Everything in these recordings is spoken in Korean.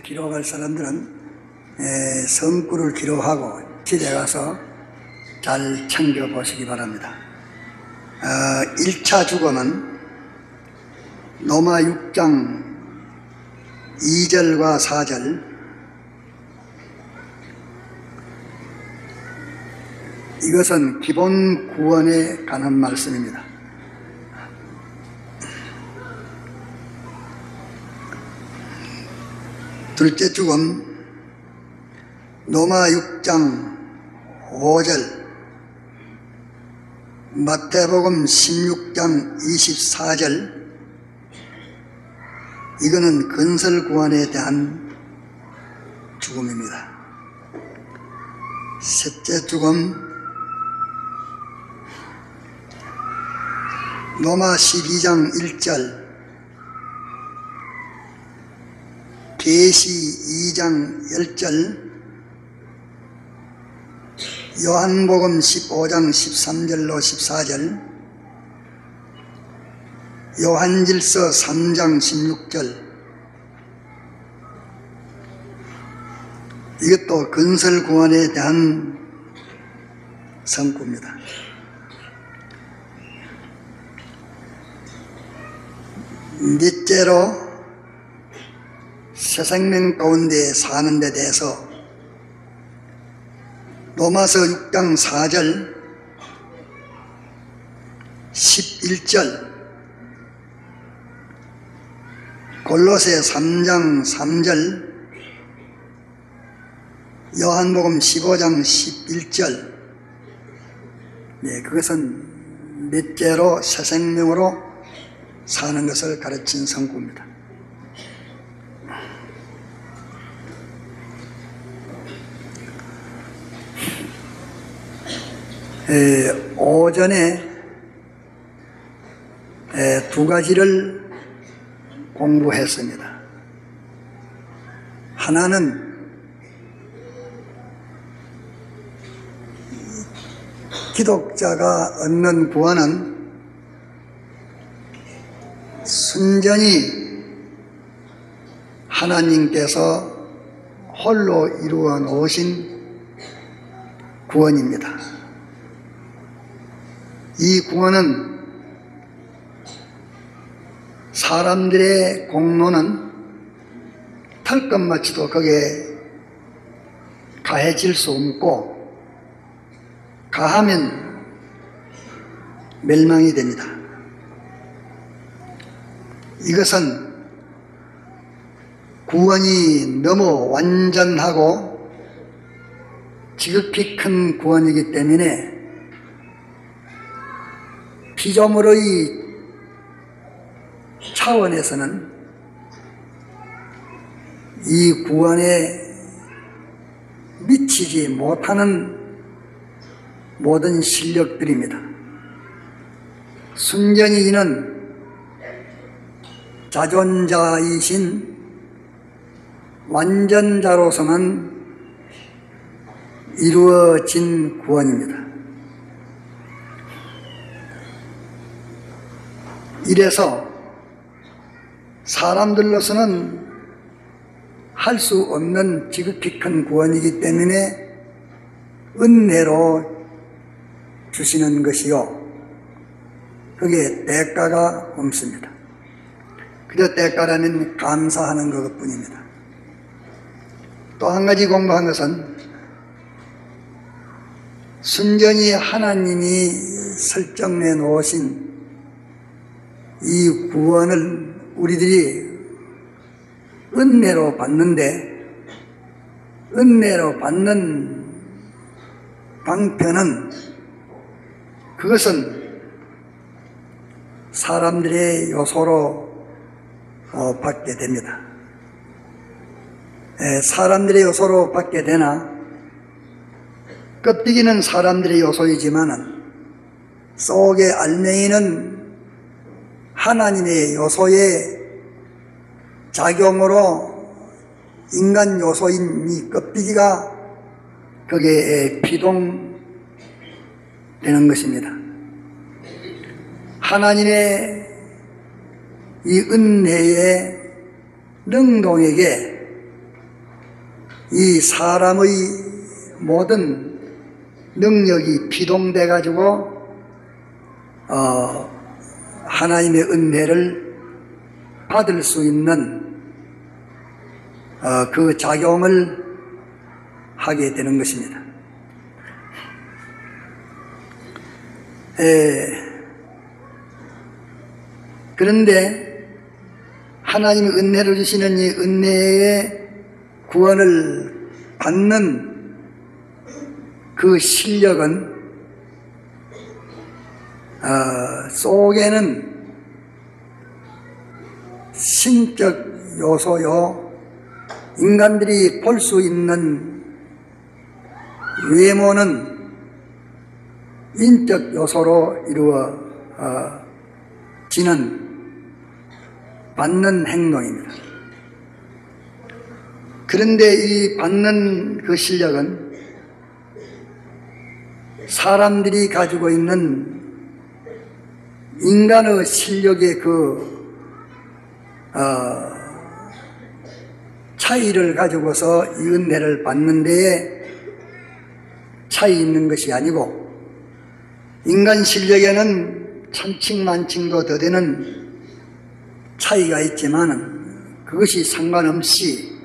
기록할 사람들은 성구를 기록하고 집에 가서 잘 챙겨보시기 바랍니다. 1차 주거는 로마 6장 2절과 4절, 이것은 기본 구원에 관한 말씀입니다. 둘째 죽음 로마 6장 5절, 마태복음 16장 24절, 이거는 건설 구원에 대한 죽음입니다. 셋째 죽음 로마 12장 1절, 계시 2장 10절, 요한복음 15장 13절로 14절, 요한일서 3장 16절, 이것도 건설 구원에 대한 성구입니다. 넷째로 새 생명 가운데 사는 데 대해서 로마서 6장 4절, 11절, 골로새 3장 3절, 요한복음 15장 11절, 그것은 넷째로 새 생명으로 사는 것을 가르친 성구입니다. 오전에 두 가지를 공부했습니다. 하나는 기독자가 얻는 구원은 순전히 하나님께서 홀로 이루어 놓으신 구원입니다. 이 구원은 사람들의 공로는 털끝마치도 거기에 가해질 수 없고, 가하면 멸망이 됩니다. 이것은 구원이 너무 완전하고 지극히 큰 구원이기 때문에 피조물의 차원에서는 이 구원에 미치지 못하는 모든 실력들입니다. 순전히 이는 자존자이신 완전자로서만 이루어진 구원입니다. 이래서 사람들로서는 할 수 없는 지극히 큰 구원이기 때문에 은혜로 주시는 것이요, 그게 대가가 없습니다. 그저 대가라면 감사하는 것뿐입니다. 또 한 가지 공부한 것은 순전히 하나님이 설정해 놓으신 이 구원을 우리들이 은혜로 받는데, 은혜로 받는 방편은 그것은 사람들의 요소로 받게 됩니다. 사람들의 요소로 받게 되나, 껍데기는 사람들의 요소이지만은 속의 알맹이는 하나님의 요소의 작용으로 인간 요소인 이 껍데기가 거기에 피동되는 것입니다. 하나님의 이 은혜의 능동에게 이 사람의 모든 능력이 비동돼 가지고 하나님의 은혜를 받을 수 있는 그 작용을 하게 되는 것입니다. 그런데 하나님이 은혜를 주시는 이 은혜의 구원을 받는 그 실력은 속에는 신적 요소요, 인간들이 볼 수 있는 외모는 인적 요소로 이루어지는 받는 행동입니다. 그런데 이 받는 그 실력은 사람들이 가지고 있는 인간의 실력의 차이를 가지고서 이 은혜를 받는 데에 차이 있는 것이 아니고, 인간 실력에는 천칭만칭도 더 되는 차이가 있지만 그것이 상관없이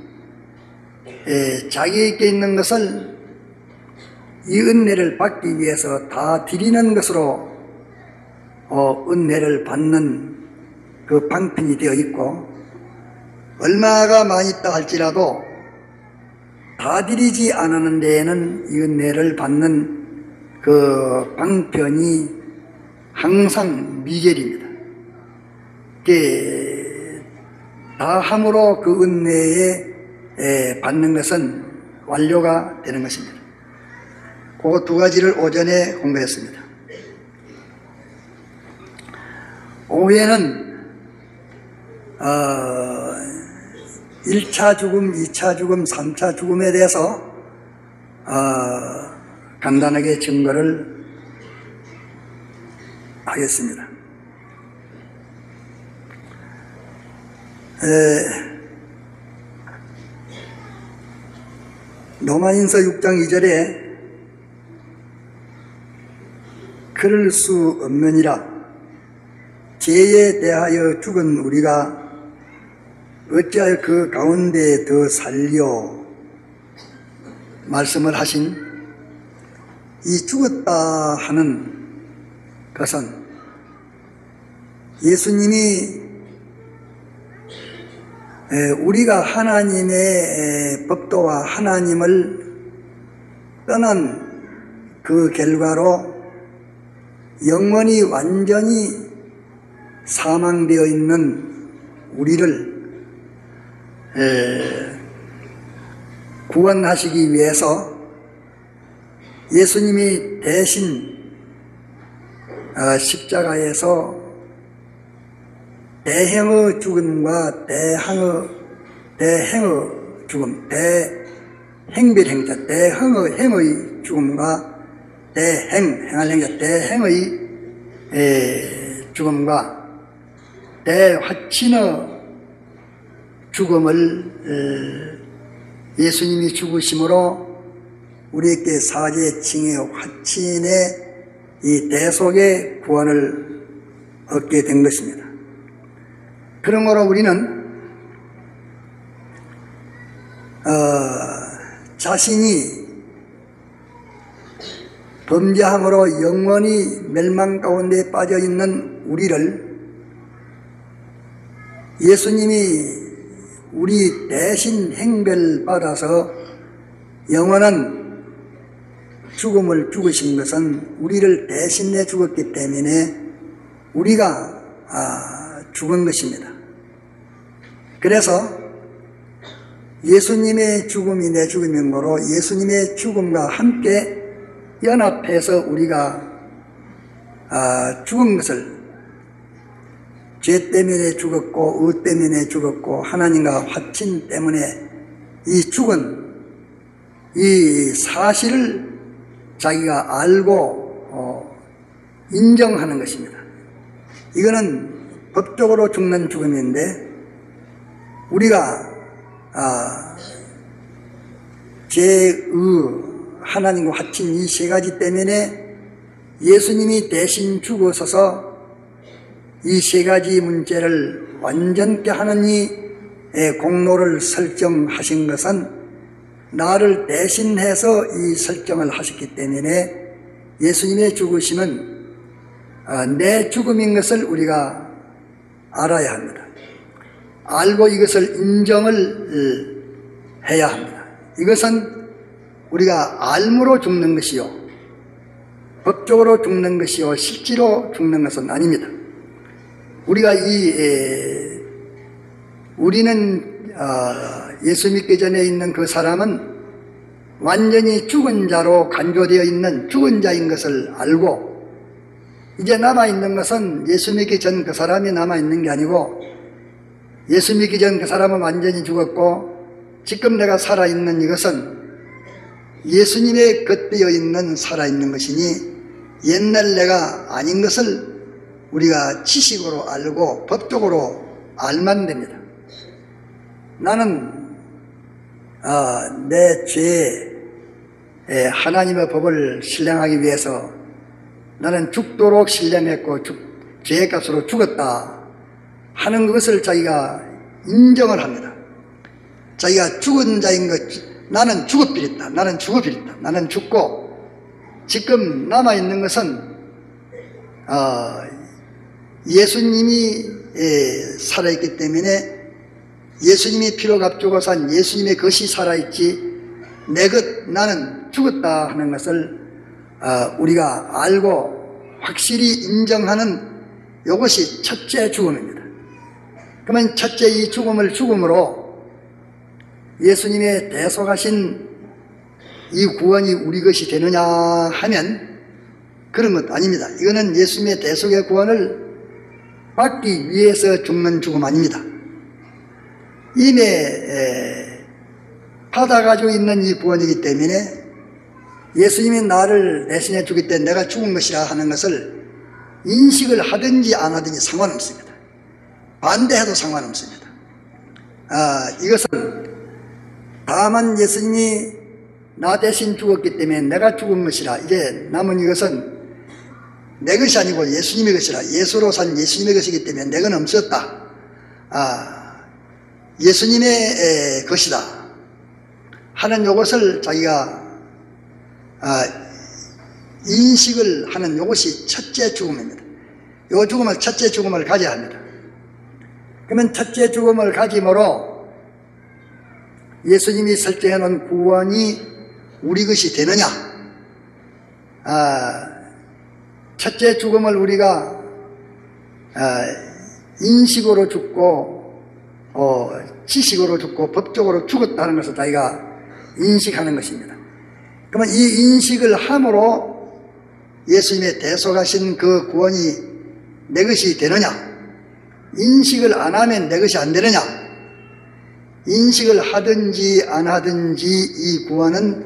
자기에게 있는 것을 이 은혜를 받기 위해서 다 드리는 것으로 은혜를 받는 그 방편이 되어 있고, 얼마가 많이 있다 할지라도 다 드리지 않는 데에는 이 은혜를 받는 그 방편이 항상 미결입니다. 다 함으로 그 은혜에 받는 것은 완료가 되는 것입니다. 그 두 가지를 오전에 공부했습니다. 오후에는 1차 죽음, 2차 죽음, 3차 죽음에 대해서 간단하게 증거를 하겠습니다. 로마인서 6장 2절에 그럴 수 없느니라, 죄에 대하여 죽은 우리가 어찌하여 그 가운데 더 살려 말씀을 하신 이 죽었다 하는 것은 예수님이 우리가 하나님의 법도와 하나님을 떠난 그 결과로 영원히 완전히 사망되어 있는 우리를 구원하시기 위해서 예수님이 대신 십자가에서 대행의 죽음과 대행의 죽음, 대행별행자, 대행의 죽음과 행할 행자, 대행의 죽음과 대화친의 죽음을 예수님이 죽으심으로 우리에게 사죄, 칭의, 화친의 이 대속의 구원을 얻게 된 것입니다. 그러므로 우리는 자신이 범죄함으로 영원히 멸망 가운데 빠져 있는 우리를 예수님이 우리 대신 행별받아서 영원한 죽음을 죽으신 것은 우리를 대신해 죽었기 때문에 우리가 죽은 것입니다. 그래서 예수님의 죽음이 내 죽음인 거로 예수님의 죽음과 함께 연합해서 우리가 죽은 것을, 죄 때문에 죽었고 의 때문에 죽었고 하나님과 화친 때문에 이 죽은 이 사실을 자기가 알고 인정하는 것입니다. 이거는 법적으로 죽는 죽음인데 우리가 죄의 하나님과 합친 이 세 가지 때문에 예수님이 대신 죽어서서 이 세 가지 문제를 완전케 하는 이 공로를 설정하신 것은 나를 대신해서 이 설정을 하셨기 때문에 예수님의 죽으심은 내 죽음인 것을 우리가 알아야 합니다. 알고 이것을 인정을 해야 합니다. 이것은 우리가 알므로 죽는 것이요, 법적으로 죽는 것이요, 실제로 죽는 것은 아닙니다. 우리가 우리는 예수 믿기 전에 있는 그 사람은 완전히 죽은 자로 간주되어 있는 죽은 자인 것을 알고, 이제 남아있는 것은 예수 믿기 전 그 사람이 남아있는 게 아니고, 예수 믿기 전 그 사람은 완전히 죽었고, 지금 내가 살아있는 이것은 예수님의 겉되어 있는 살아있는 것이니 옛날 내가 아닌 것을 우리가 지식으로 알고 법적으로 알면 됩니다. 나는 내 죄에 하나님의 법을 신령하기 위해서 나는 죽도록 신령했고 죄의 값으로 죽었다 하는 것을 자기가 인정을 합니다. 자기가 죽은 자인 것, 나는 죽어버렸다, 나는 죽어버렸다, 나는 죽고 지금 남아있는 것은 예수님이 살아있기 때문에 예수님이 피로 값주고 산 예수님의 것이 살아있지 내 것, 나는 죽었다 하는 것을 우리가 알고 확실히 인정하는 이것이 첫째 죽음입니다. 그러면 첫째 이 죽음으로 예수님의 대속하신 이 구원이 우리 것이 되느냐 하면 그런 것도 아닙니다. 이거는 예수님의 대속의 구원을 받기 위해서 죽는 죽음 아닙니다. 이미 받아가지고 있는 이 구원이기 때문에 예수님이 나를 대신해 주기 때문에 내가 죽은 것이라 하는 것을 인식을 하든지 안 하든지 상관없습니다. 반대해도 상관없습니다. 이것은 다만 예수님이 나 대신 죽었기 때문에 내가 죽은 것이라, 이제 남은 이것은 내 것이 아니고 예수님의 것이라, 예수로 산 예수님의 것이기 때문에 내 건 없었다, 예수님의 것이다 하는 이것을 자기가 인식을 하는 이것이 첫째 죽음입니다. 이 죽음을, 첫째 죽음을 가져야 합니다. 그러면 첫째 죽음을 가짐으로 예수님이 설정해 놓은 구원이 우리 것이 되느냐? 첫째 죽음을 우리가 인식으로 죽고 지식으로 죽고 법적으로 죽었다는 것을 자기가 인식하는 것입니다. 그러면 이 인식을 함으로 예수님의 대속하신 그 구원이 내 것이 되느냐? 인식을 안 하면 내 것이 안 되느냐? 인식을 하든지 안 하든지 이 구원은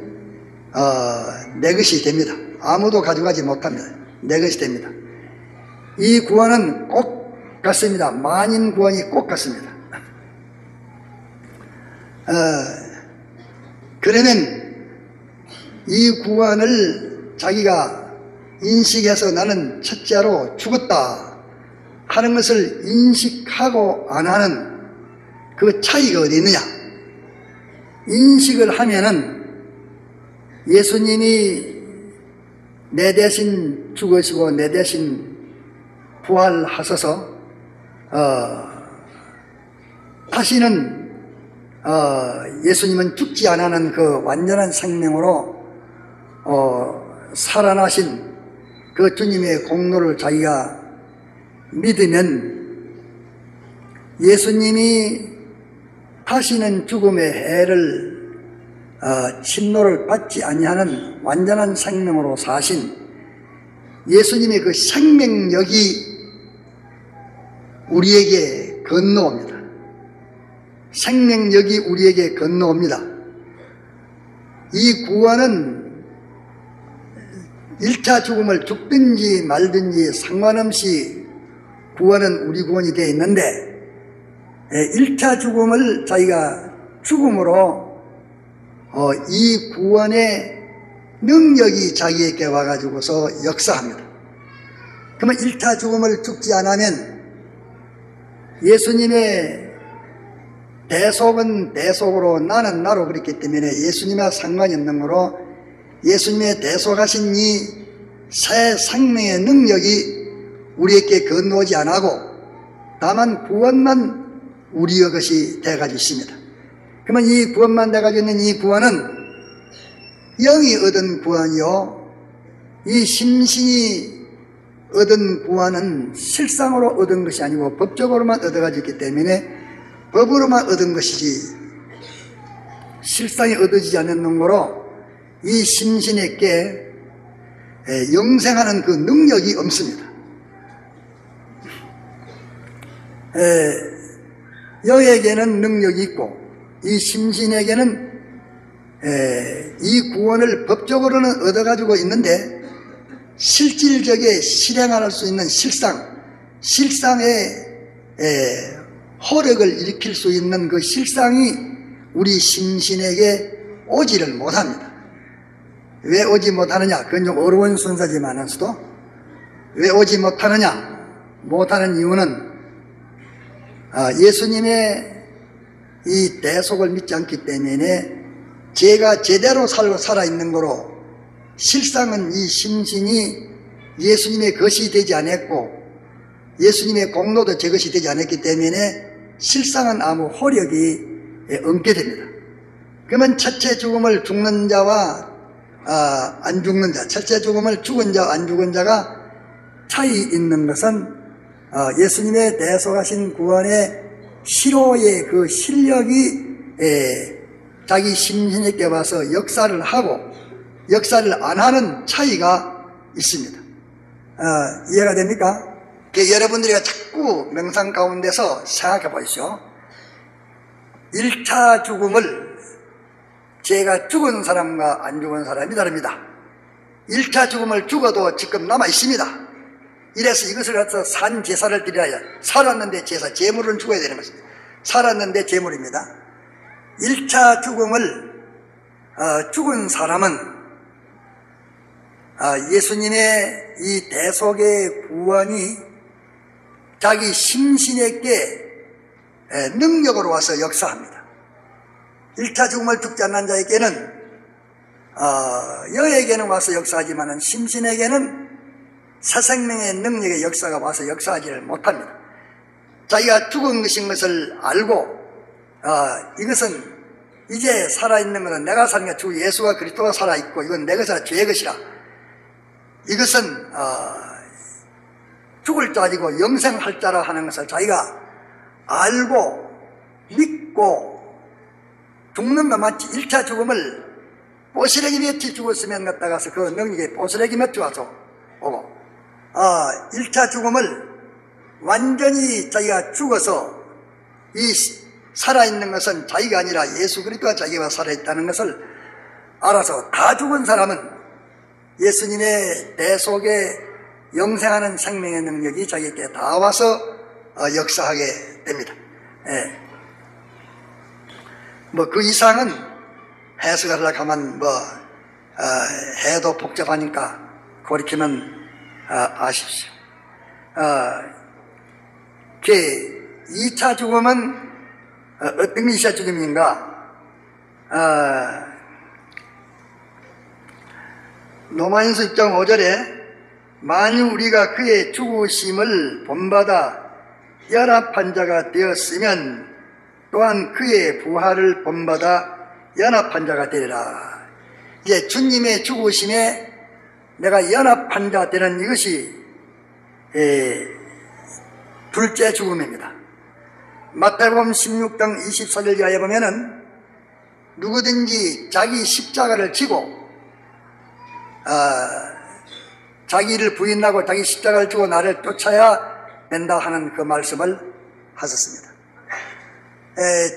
내 것이 됩니다. 아무도 가져가지 못합니다. 내 것이 됩니다. 이 구원은 꼭 같습니다. 만인 구원이 꼭 같습니다. 그러면 이 구원을 자기가 인식해서 나는 첫째로 죽었다 하는 것을 인식하고 안 하는 그 차이가 어디 있느냐? 인식을 하면은 예수님이 내 대신 죽으시고 내 대신 부활하셔서 다시는 예수님은 죽지 않는 그 완전한 생명으로 살아나신 그 주님의 공로를 자기가 믿으면 예수님이 다시는 죽음의 해를 침노를 받지 아니하는 완전한 생명으로 사신 예수님의 그 생명력이 우리에게 건너옵니다. 생명력이 우리에게 건너옵니다. 이 구원은 1차 죽음을 죽든지 말든지 상관없이 구원은 우리 구원이 되어 있는데 1차 죽음을 자기가 죽음으로 이 구원의 능력이 자기에게 와가지고서 역사합니다. 그러면 1차 죽음을 죽지 않으면 예수님의 대속은 대속으로 나는 나로 그랬기 때문에 예수님과 상관이 없는 거로 예수님의 대속하신 이 새 생명의 능력이 우리에게 건너오지 않고 다만 구원만 우리의 것이 돼가지고 있습니다. 그러면 이 구원만 돼가지고 있는 이 구원은 영이 얻은 구원이요, 이 심신이 얻은 구원은 실상으로 얻은 것이 아니고 법적으로만 얻어가지고 있기 때문에 법으로만 얻은 것이지 실상이 얻어지지 않는 놈으로 이 심신에게 영생하는 그 능력이 없습니다. 영에게는 능력이 있고 이 심신에게는 이 구원을 법적으로는 얻어가지고 있는데 실질적에 실행할 수 있는 실상의 호력을 일으킬 수 있는 그 실상이 우리 심신에게 오지를 못합니다. 왜 오지 못하느냐? 그건 좀 어려운 순서지만서도 왜 오지 못하느냐? 못하는 이유는 예수님의 이 대속을 믿지 않기 때문에 제가 제대로 살아있는 거로 실상은 이 심신이 예수님의 것이 되지 않았고 예수님의 공로도 제 것이 되지 않았기 때문에 실상은 아무 호력이 없게 됩니다. 그러면 첫째 죽음을 죽는 자와 안 죽는 자, 첫째 죽음을 죽은 자와 안 죽은 자가 차이 있는 것은 예수님의 대속하신 구원의 실효의 그 실력이 자기 심신에게 와서 역사를 하고 역사를 안 하는 차이가 있습니다. 이해가 됩니까? 여러분들이 자꾸 명상 가운데서 생각해 보십시오. 1차 죽음을 제가 죽은 사람과 안 죽은 사람이 다릅니다. 1차 죽음을 죽어도 지금 남아 있습니다. 이래서 이것을 갖서 산 제사를 드려야 살았는데 제사, 제물은 죽어야 되는 것입니다. 살았는데 제물입니다. 1차 죽음을 죽은 사람은 예수님의 이 대속의 구원이 자기 심신에게 능력으로 와서 역사합니다. 1차 죽음을 죽지 않는 자에게는 여에게는 와서 역사하지만 심신에게는 새 생명의 능력의 역사가 와서 역사하지를 못합니다. 자기가 죽은 것인 것을 알고 이것은 이제 살아있는 것은 내가 사는 게 주 예수가 그리스도가 살아있고 이건 내 것이라 죄의 것이라 이것은 죽을 자이고 영생할 자라 하는 것을 자기가 알고 믿고 죽는 것만치 1차 죽음을 보시래기 몇이 죽었으면 갔다 가서 그 능력에 보시래기 몇이 와서 오고 1차 죽음을 완전히 자기가 죽어서 이 살아있는 것은 자기가 아니라 예수 그리스도가 자기가 살아있다는 것을 알아서 다 죽은 사람은 예수님의 대속에 영생하는 생명의 능력이 자기에게 다 와서 역사하게 됩니다. 뭐 그 이상은 해석을 하려고 하면 해도 복잡하니까 그렇게만 아십시오. 2차 죽음은 어떤 2차 죽음인가? 로마인서 6장 5절에 만일 우리가 그의 죽으심을 본받아 연합한 자가 되었으면 또한 그의 부활을 본받아 연합한 자가 되리라. 이제 주님의 죽으심에 내가 연합한 자 되는 이것이 둘째 죽음입니다. 마태복음 16장 24절에 보면은 누구든지 자기 십자가를 지고 자기를 부인하고 자기 십자가를 지고 나를 쫓아야 된다 하는 그 말씀을 하셨습니다.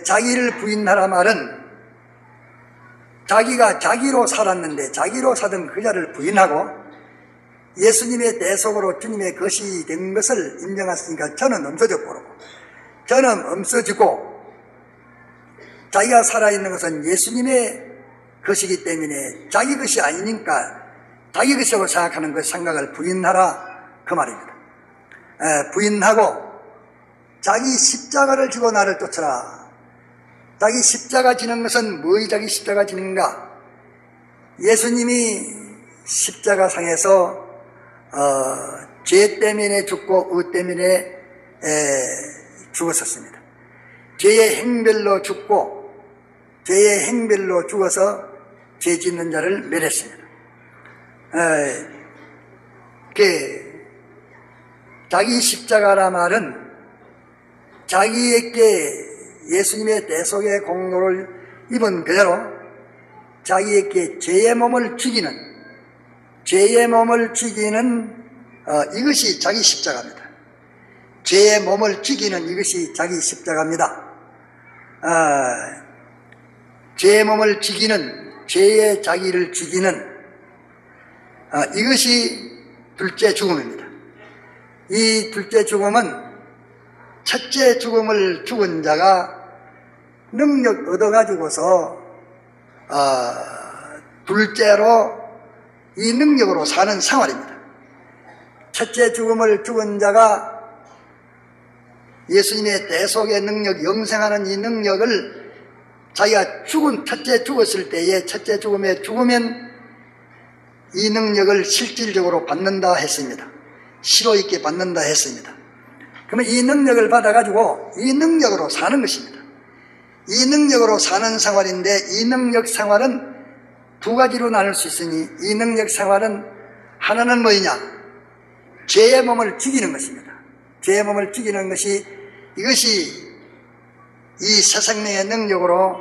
자기를 부인하라 말은 자기가 자기로 살았는데 자기로 사던 그 자를 부인하고 예수님의 대속으로 주님의 것이 된 것을 인정했으니까 저는 없어졌고 저는 없어지고 자기가 살아있는 것은 예수님의 것이기 때문에 자기 것이 아니니까 자기 것이라고 생각하는 그 생각을 부인하라 그 말입니다. 부인하고 자기 십자가를 지고 나를 쫓아라. 자기 십자가 지는 것은 뭐의 자기 십자가 지는가? 예수님이 십자가상에서 죄 때문에 죽고 의 때문에 죽었었습니다. 죄의 행별로 죽고 죄의 행별로 죽어서 죄 짓는 자를 멸했습니다. 자기 십자가라 말은 자기에게 예수님의 대속의 공로를 입은 그대로 자기에게 죄의 몸을 죽이는 이것이 자기 십자가입니다. 죄의 몸을 죽이는 이것이 자기 십자가입니다. 죄의 몸을 죽이는, 죄의 자기를 죽이는 이것이 둘째 죽음입니다. 이 둘째 죽음은 첫째 죽음을 죽은 자가 능력 얻어가지고서 둘째로 이 능력으로 사는 생활입니다. 첫째 죽음을 죽은 자가 예수님의 대속의 능력, 영생하는 이 능력을 자기가 첫째 죽었을 때에 첫째 죽음에 죽으면 이 능력을 실질적으로 받는다 했습니다. 실효 있게 받는다 했습니다. 그러면 이 능력을 받아가지고 이 능력으로 사는 것입니다. 이 능력으로 사는 생활인데 이 능력 생활은 두 가지로 나눌 수 있으니 이 능력 생활은 하나는 뭐냐? 죄의 몸을 죽이는 것입니다. 죄의 몸을 죽이는 것이 이것이 이 새 생명의 능력으로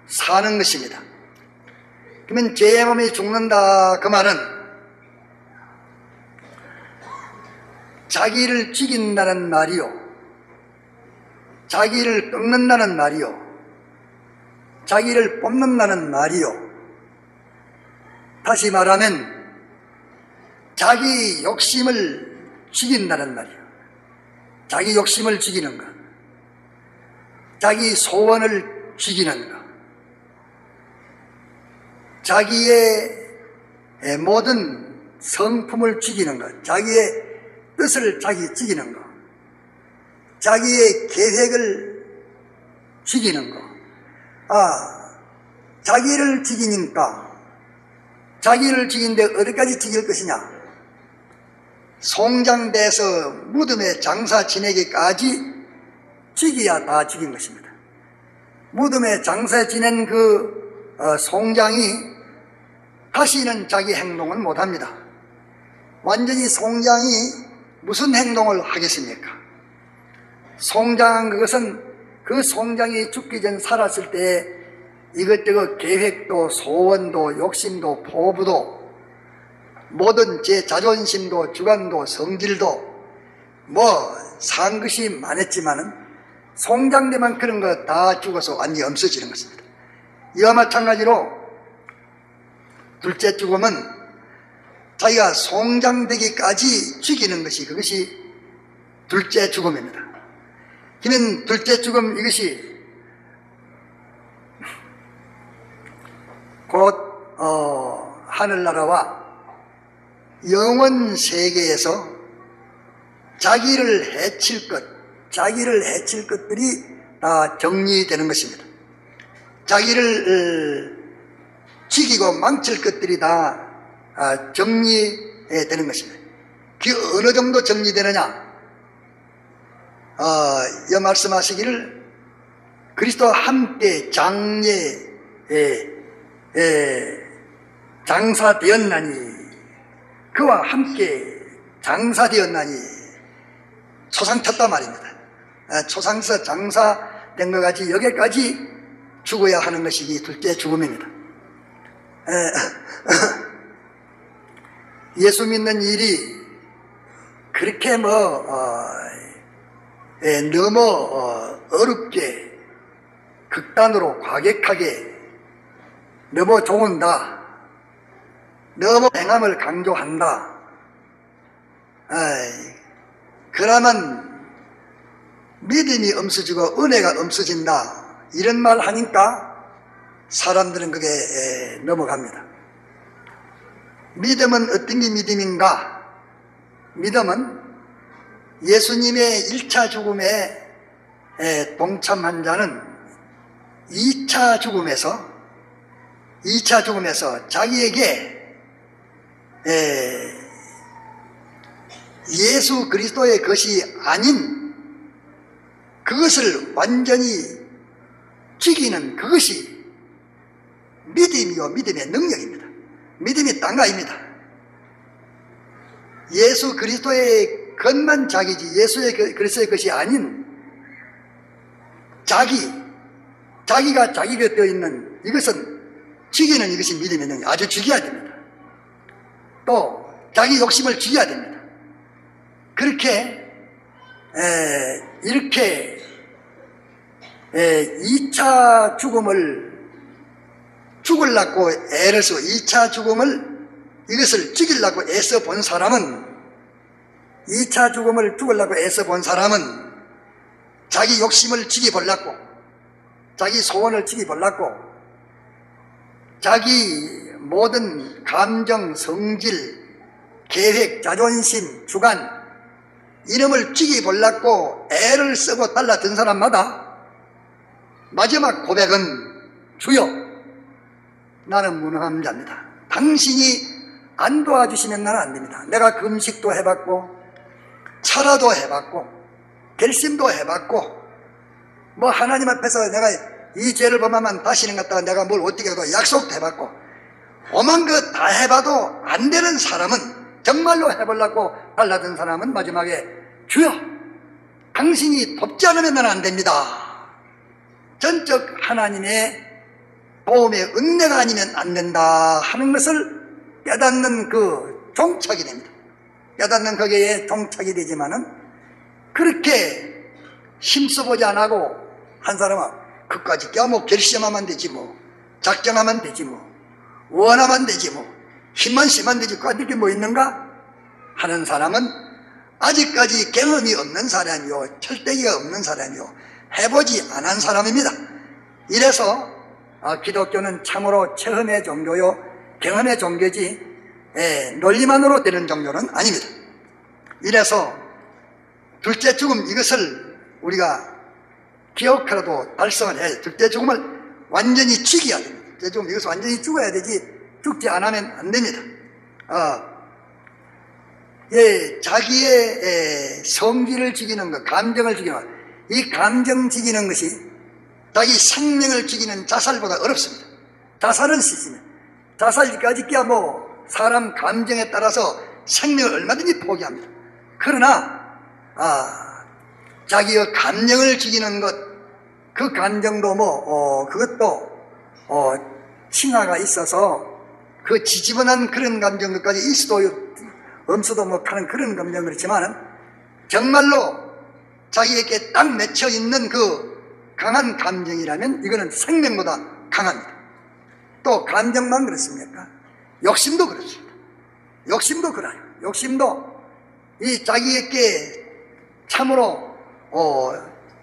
사는 것입니다. 그러면 죄의 몸이 죽는다 그 말은 자기를 죽인다는 말이요, 자기를 꺾는다는 말이요, 자기를 뽑는다는 말이요, 다시 말하면 자기 욕심을 죽인다는 말이요. 자기 욕심을 죽이는 것, 자기 소원을 죽이는 것, 자기의 모든 성품을 죽이는 것, 자기의 뜻을 죽이는 것, 자기의 계획을 죽이는 것. 자기를 죽이니까 자기를 죽이는데 어디까지 죽일 것이냐? 송장돼서 무덤에 장사 지내기까지 죽여야 다 죽인 것입니다. 무덤에 장사 지낸 그 송장이 다시는 자기 행동을 못합니다. 완전히 송장이 무슨 행동을 하겠습니까? 송장한 그것은 그 송장이 죽기 전 살았을 때 이것저것 계획도 소원도 욕심도 포부도 모든 제 자존심도 주관도 성질도 산 것이 많았지만은 송장되만 그런 거 다 죽어서 완전히 없어지는 것입니다. 이와 마찬가지로 둘째 죽음은 자기가 송장되기까지 죽이는 것이 그것이 둘째 죽음입니다. 그러면 둘째 죽음 이것이 곧 하늘나라와 영원 세계에서 자기를 해칠 것들이 다 정리되는 것입니다. 자기를 죽이고 망칠 것들이 다 정리되는 것입니다. 그게 어느 정도 정리되느냐? 이 말씀하시기를 그리스도와 함께 장사되었나니 그와 함께 장사되었나니 초상쳤단 말입니다. 초상서 장사된 것 같이 여기까지 죽어야 하는 것이 이 둘째 죽음입니다. 예수 믿는 일이 그렇게 너무 어렵게 극단으로 과격하게 너무 좋은다, 너무 행함을 강조한다, 그러면 믿음이 없어지고 은혜가 없어진다 이런 말 하니까 사람들은 그게 넘어갑니다. 믿음은 어떤 게 믿음인가? 믿음은 예수님의 1차 죽음에 동참한 자는 2차 죽음에서 자기에게 예수 그리스도의 것이 아닌 그것을 완전히 죽이는 그것이 믿음이요 믿음의 능력입니다. 믿음이 딴 거 아닙니다. 예수 그리스도의 것만 자기지 예수의 그리스도의 것이 아닌 자기가 자기가 되어 있는 이것은 죽이는 이것이 믿음의 능력. 아주 죽여야 됩니다. 또 자기 욕심을 죽여야 됩니다. 그렇게 이렇게 2차 죽음을 죽으려고 애를 쓰고 2차 죽음을 이것을 죽이려고 애써 본 사람은 2차 죽음을 죽으려고 애써 본 사람은 자기 욕심을 죽여보려고 자기 소원을 죽여보려고 자기 모든 감정, 성질, 계획, 자존심, 주관 이름을 죽여보려고 애를 쓰고 달라든 사람마다 마지막 고백은 주여 나는 무능한 자입니다. 당신이 안 도와주시면 나는 안 됩니다. 내가 금식도 해봤고 철화도 해봤고 결심도 해봤고 뭐 하나님 앞에서 내가 이 죄를 범하면 다시는 갖다가 내가 뭘 어떻게 해도 약속도 해봤고 오만 것 다 해봐도 안 되는 사람은 정말로 해보려고 달라든 사람은 마지막에 주여 당신이 돕지 않으면 나는 안 됩니다. 전적 하나님의 도움의 은혜가 아니면 안 된다 하는 것을 깨닫는 그 종착이 됩니다. 깨닫는 거기에 종착이 되지만은 그렇게 힘써보지 않고 한 사람은 그까지 뭐 결심하면 되지 뭐 작정하면 되지 뭐 원하면 되지 뭐 힘만 쓰면 되지 그게 뭐 있는가 하는 사람은 아직까지 경험이 없는 사람이요 철대기가 없는 사람이요 해보지 않은 사람입니다. 이래서 기독교는 참으로 체험의 종교요 경험의 종교지 논리만으로 되는 종교는 아닙니다. 이래서 둘째 죽음 이것을 우리가 기억하라도 달성을 해야 돼요. 둘째 죽음을 완전히 죽여야 됩니다. 둘째 죽음 이것을 완전히 죽어야 되지 죽지 않으면 안 됩니다. 자기의 성질을 죽이는 것, 감정을 죽이는 것, 이 감정 죽이는 것이 자기 생명을 죽이는 자살보다 어렵습니다. 자살은 쉽습니다. 자살까지 끼야 뭐 사람 감정에 따라서 생명을 얼마든지 포기합니다. 그러나 자기의 감정을 죽이는 것, 그 감정도 그것도 칭화가 있어서 그 지지분한 그런 감정들까지 있어도 없어도 하는 그런 감정 그렇지만은 정말로 자기에게 딱 맺혀 있는 그 강한 감정이라면 이거는 생명보다 강합니다. 또 감정만 그렇습니까? 욕심도 그렇습니다. 욕심도 그래요. 욕심도 이 자기에게 참으로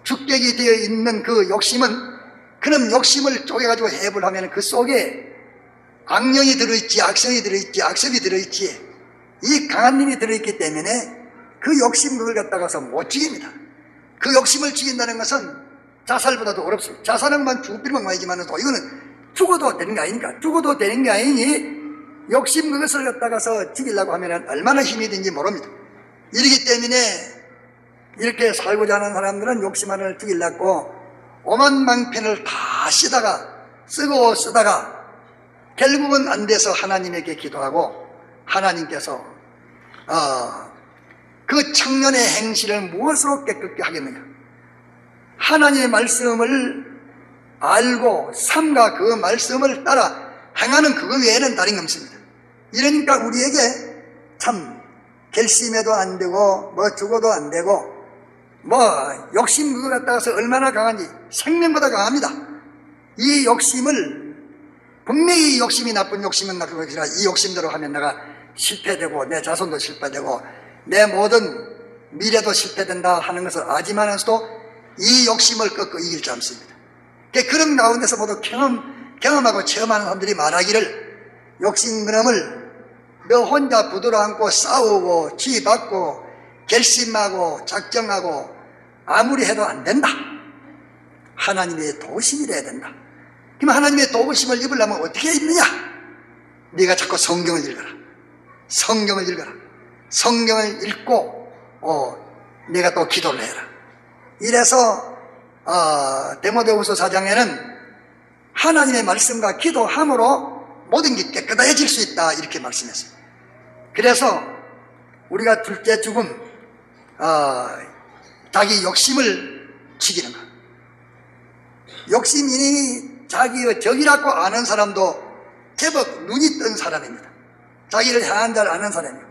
주격이 되어 있는 그 욕심은 그럼 욕심을 쪼개가지고 해부를 하면 그 속에 악령이 들어있지 악성이 들어있지 악습이 들어있지 이 강한 힘이 들어있기 때문에 그 욕심 그걸 갖다가서 못 죽입니다. 그 욕심을 죽인다는 것은 자살보다도 어렵습니다. 자살은 죽을 필요만 많이지만 이거는 죽어도 되는 게 아니니까 죽어도 되는 게 아니니 욕심 그것을 갖다가서 죽이려고 하면 얼마나 힘이 든지 모릅니다. 이러기 때문에 이렇게 살고자 하는 사람들은 욕심 하나를 죽이려고 오만망편을 다 쓰다가 결국은 안 돼서 하나님에게 기도하고 하나님께서 그 청년의 행실을 무엇으로 깨끗게 하겠느냐 하나님의 말씀을 알고 삼가 그 말씀을 따라 행하는 그거 외에는 다른 게 없습니다. 이러니까 우리에게 참 결심해도 안 되고 죽어도 안 되고 욕심 그거 갖다가서 얼마나 강한지 생명보다 강합니다. 이 욕심을 분명히 이 욕심이 나쁜 욕심은 나쁜 것이라 이 욕심대로 하면 내가 실패되고 내 자손도 실패되고 내 모든 미래도 실패된다 하는 것을 알지만서도 이 욕심을 꺾고 이길 줄 않습니다. 그런 가운데서 모두 경험하고 체험하는 사람들이 말하기를 욕심 그놈을 너 혼자 부두로 안고 싸우고 지휘받고 결심하고 작정하고 아무리 해도 안 된다. 하나님의 도우심이 돼야 된다. 그럼 하나님의 도우심을 입으려면 어떻게 입느냐? 네가 자꾸 성경을 읽어라. 성경을 읽어라. 성경을 읽고 내가 또 기도를 해라. 이래서 디모데후서 4장에는 하나님의 말씀과 기도함으로 모든 게 깨끗해질 수 있다 이렇게 말씀했어요. 그래서 우리가 둘째 죽음 자기 욕심을 죽이는 것. 욕심이 자기의 적이라고 아는 사람도 제법 눈이 뜬 사람입니다. 자기를 향한 자를 아는 사람이에요.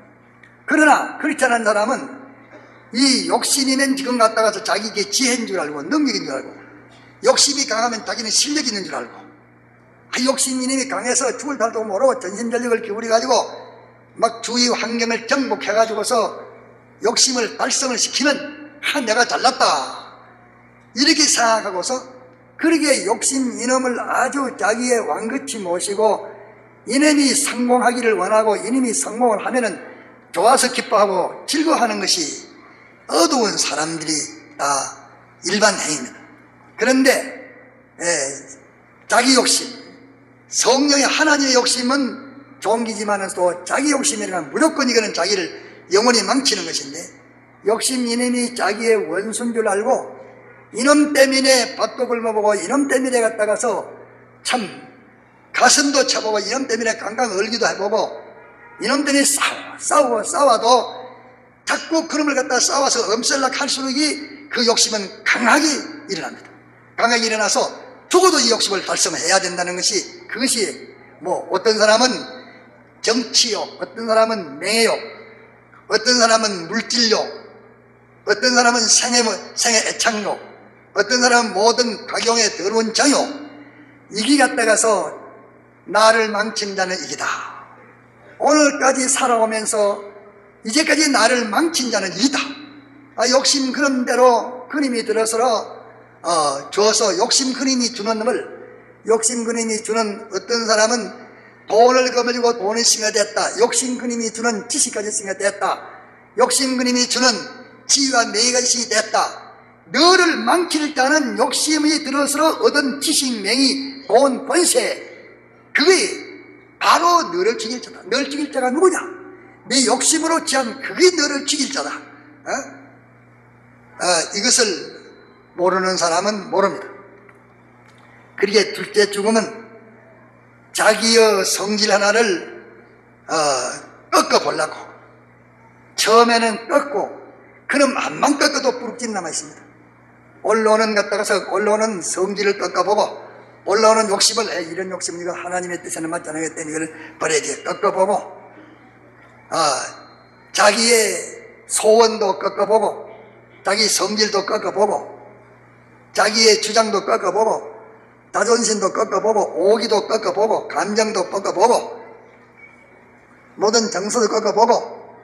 그러나 그렇지 않은 사람은 이 욕심이면 지금 갔다가서 자기에게 지혜인 줄 알고 능력인 줄 알고 욕심이 강하면 자기는 실력이 있는 줄 알고 욕심이 강해서 죽을 달도 모르고 전심전력을 기울여가지고 막 주위 환경을 정복해가지고서 욕심을 달성을 시키면 내가 잘났다 이렇게 생각하고서 그렇게 욕심 이놈을 아주 자기의 왕같이 모시고 이놈이 성공하기를 원하고 이놈이 성공을 하면은 좋아서 기뻐하고 즐거워하는 것이 어두운 사람들이 다 일반 행위입니다. 그런데 자기 욕심, 성령의 하나님의 욕심은 종기지만은 또 자기 욕심이라는 무조건 이거는 자기를 영원히 망치는 것인데 욕심 이놈이 자기의 원수인 줄 알고 이놈 때문에 밥도 굶어보고 이놈 때문에 갔다가서 참 가슴도 쳐보고 이놈 때문에 강강 얼기도 해보고 이놈 때문에 싸워도 자꾸 그놈을 갖다 싸워서 엄살락 할수록 그 욕심은 강하게 일어납니다. 강하게 일어나서 죽어도 이 욕심을 달성해야 된다는 것이 그것이 어떤 사람은 정치욕, 어떤 사람은 명예욕, 어떤 사람은 물질욕, 어떤 사람은 생애 애착욕, 어떤 사람은 모든 가경의 더러운 정욕 이기 갖다가서 나를 망친 자는 이기다. 오늘까지 살아오면서 이제까지 나를 망친 자는 이기다. 욕심 그런 대로 그림이 들어서 줘서 욕심 그림이 주는 놈을 욕심 그림이 주는 어떤 사람은 돈을 거머쥐고 돈을 싱어댔다. 욕심 그림이 주는 지식까지 싱어댔다. 욕심 그림이 주는 지위와 명예까지 됐다. 너를 망칠 자는 욕심이 들어서 얻은 지식, 명의, 돈, 권세 그게 바로 너를 죽일 자다. 너를 죽일 자가 누구냐? 네 욕심으로 취한 그게 너를 죽일 자다. 이것을 모르는 사람은 모릅니다. 그러게 둘째 죽음은 자기의 성질 하나를 꺾어보려고 처음에는 꺾고 그럼 암만 꺾어도 부룩진 남아있습니다. 올라오는 성질을 꺾어보고 올라오는 욕심을 이런 욕심은 이거 하나님의 뜻에는 맞지 않기 때문에 이걸 버려야 돼. 꺾어보고 자기의 소원도 꺾어보고 자기 성질도 꺾어보고 자기의 주장도 꺾어보고 자존심도 꺾어보고 오기도 꺾어보고 감정도 꺾어보고 모든 정서도 꺾어보고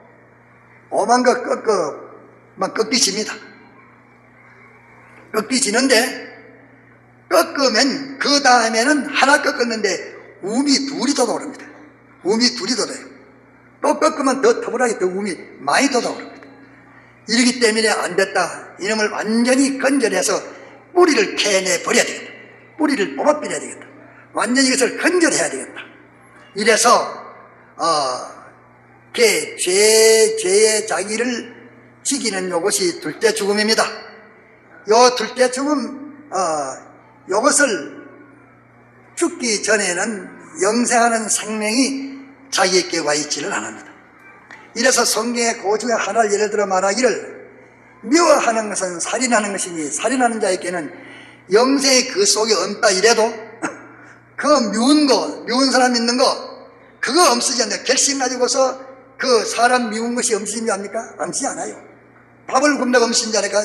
오만 것 꺾이집니다. 꺾이지는데 꺾으면 그 다음에는 하나 꺾었는데 움이 둘이 돋아오릅니다. 움이 둘이 돋아요. 또 꺾으면 더 터블하게 더 움이 많이 돋아오릅니다. 이러기 때문에 안 됐다. 이놈을 완전히 건져내서 뿌리를 캐내 버려야 되겠다. 뿌리를 뽑아버려야 되겠다. 완전히 이것을 건져내야 되겠다. 이래서 죄의 자기를 죽이는 요것이 둘째 죽음입니다. 요 둘째 죽음 요것을 죽기 전에는 영생하는 생명이 자기에게 와 있지를 않습니다. 이래서 성경의 그 중에 하나를 예를 들어 말하기를 미워하는 것은 살인하는 것이니 살인하는 자에게는 영생이 그 속에 없다 이래도 그 미운 사람 있는 거 그거 엄쓰지 않냐. 결심 가지고서 그 사람 미운 것이 엄쓰지 않습니까? 엄쓰지 않아요. 밥을 굶다가 엄쓰지 않을까?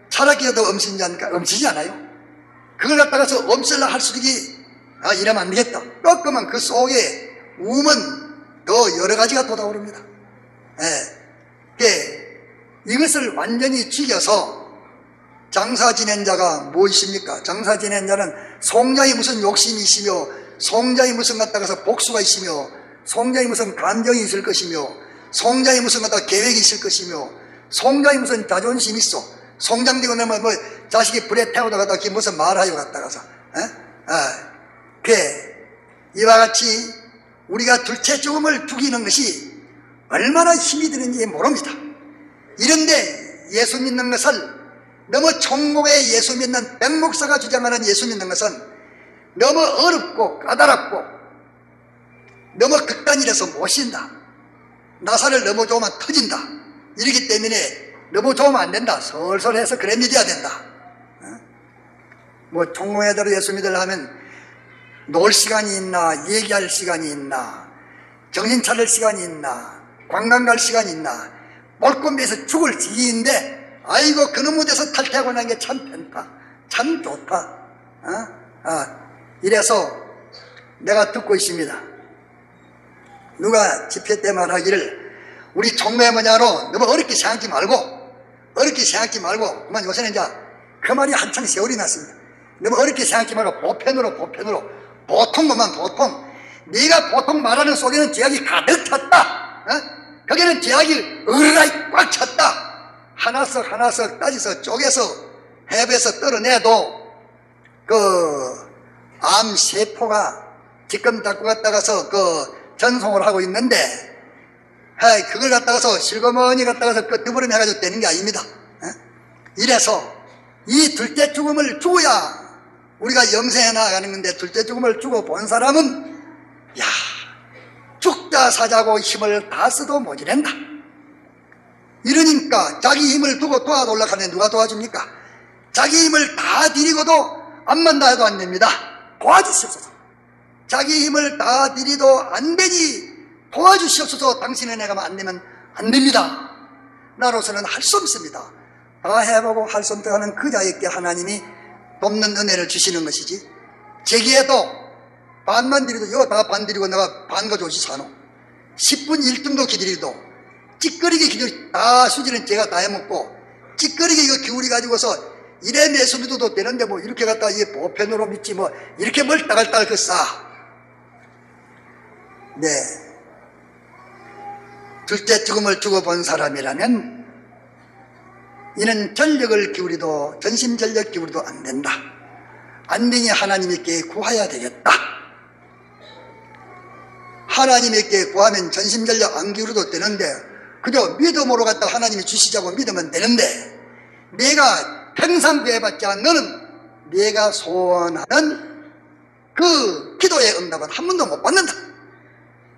차라기도 엄쓰지 않을까? 엄쓰지 않아요. 그걸 갖다가서 엄쓰려 할 수도 이러면 안 되겠다. 꺾으면 그 속에 우면 더 여러 가지가 돋아오릅니다. 이것을 완전히 죽여서 장사 지낸 자가 무엇입니까? 장사 지낸 자는 송장이 무슨 욕심이 있으며 송장이 무슨 갖다가서 복수가 있으며, 송장이 무슨 감정이 있을 것이며, 송장이 무슨 갖다가 계획이 있을 것이며, 송장이 무슨 자존심이 있어. 송장되고 나면 뭐 자식이 불에 태우다 갖다가 무슨 말하여 갖다가서, 이와 같이 우리가 둘째 죽음을 죽이는 것이 얼마나 힘이 드는지 모릅니다. 이런데 예수 믿는 것을 너무 천국의 예수 믿는 백목사가 주장하는 예수 믿는 것은 너무 어렵고 까다롭고 너무 극단이라서 못 신다. 나사를 너무 좋으면 터진다. 이러기 때문에 너무 좋으면 안 된다. 설설 해서 그래 믿어야 된다. 뭐 천국에대로 예수 믿으려면 놀 시간이 있나, 얘기할 시간이 있나, 정신 차릴 시간이 있나, 관광 갈 시간이 있나, 몰건비에서 죽을 지기인데 아이고 그놈의 데서 탈퇴하고 난 게 참 편다, 참 좋다. 이래서 내가 듣고 있습니다. 누가 집회 때 말하기를 우리 종로에 뭐냐로 너무 어렵게 생각하지 말고 그만 요새는 이제 그 말이 한창 세월이 났습니다. 너무 어렵게 생각하지 말고 보편으로 보통만 보통. 네가 보통 말하는 속에는 제약이 가득 찼다. 거기는 제약이 으르라이 꽉 찼다. 하나씩 따져서 쪼개서 해부에서 떨어내도 그 암세포가 지금 갖고 갔다가서 그 전송을 하고 있는데 그걸 갖다가서 실거머니 갖다가서 끄트부름 해가지고 되는 게 아닙니다. 이래서 이 둘째 죽음을 죽어야 우리가 영생에 나아가는 건데, 둘째 죽음을 죽어본 사람은 죽자 사자고 힘을 다 써도 모자란다. 이러니까 자기 힘을 두고 도와달라고 하는데 누가 도와줍니까? 자기 힘을 다 들이고도 암만 다 해도 안 됩니다. 도와주시옵소서. 자기 힘을 다 들이도 안 되니 도와주시옵소서. 당신의 내가 안 되면 안 됩니다. 나로서는 할 수 없습니다. 다 해보고 할 수 없다 하는 그 자에게 하나님이 돕는 은혜를 주시는 것이지, 제기에도 반만 드리도 이거 다 반 드리고 내가 반 가져오시 사노. 10분 1등도 기다리도 찌끄리게 기다리 다 수지는 제가 다 해먹고 찌끄리게 이거 기울이 가지고서 이래 내수 믿어도 되는데 뭐 이렇게 갖다 이게 보편으로 믿지 뭐 이렇게 뭘 따갈따갈 그 싸. 네. 둘째 죽음을 죽어본 사람이라면 이는 전력을 기울이도 전심전력 기울이도 안 된다. 안 되니 하나님께 구해야 되겠다. 하나님께 구하면 전심전력 안 기울여도 되는데 그저 믿음으로 갖다 하나님이 주시자고 믿으면 되는데, 내가 평상 구해봤자 너는 내가 소원하는 그 기도의 응답은 한 번도 못 받는다.